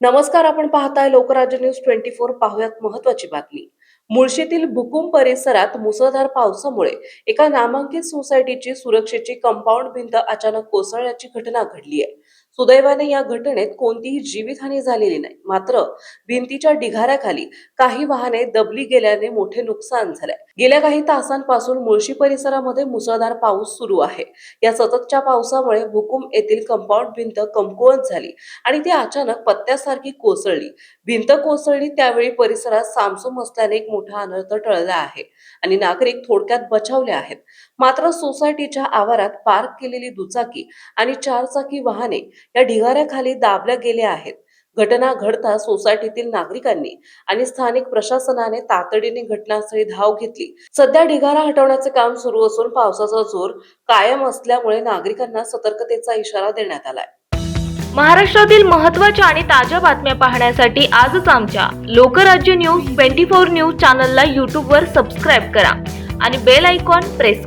नमस्कार, आपण पाहताय लोकराज्य न्यूज 24. पाहुयात महत्वाची बातमी. मुळशीतील भुकुम परिसरात मुसळधार पावसामुळे एका नामांकित सोसायटीची सुरक्षेची कंपाऊंड भिंत अचानक कोसळल्याची घटना घडली आहे. सुदैवाने या घटनेत कोणतीही जीवितहानी झालेली नाही. मात्र भिंतीच्या ढिगाऱ्याखाली काही वाहने दबली गेल्याने मोठे नुकसान झाले. गेल्या काही तासांपासून मुळशी परिसरामध्ये मुसळधार पाऊस सुरू आहे. या सततच्या पावसामुळे भुकुम येथील कंपाऊंड भिंत कमकुवत झाली आणि ती अचानक पत्त्यासारखी कोसळली. भिंत कोसळली त्यावेळी परिसरात सामसूम असल्याने एक मोठा अनर्थ टळला आहे आणि नागरिक थोडक्यात बचावले आहेत. मात्र सोसायटीच्या आवारात पार्क केलेली दुचाकी आणि चारचाकी वाहने या ढिगाऱ्याखाली दाबल्या गेल्या आहेत. घटना घडता सोसायटीतील नागरिकांनी आणि स्थानिक प्रशासनाने तातडीने घटनास्थळी धाव घेतली. सध्या ढिगारा हटवण्याचे काम सुरू असून पावसाचा जोर कायम असल्यामुळे नागरिकांना सतर्कतेचा इशारा देण्यात आलाय. महाराष्ट्रातील महत्त्वाच्या आणि ताज्या बातम्या पाहण्यासाठी आजच आमच्या लोकराज्य न्यूज 24 न्यूज चॅनलला YouTube वर सबस्क्राईब करा आणि बेल आयकॉन प्रेस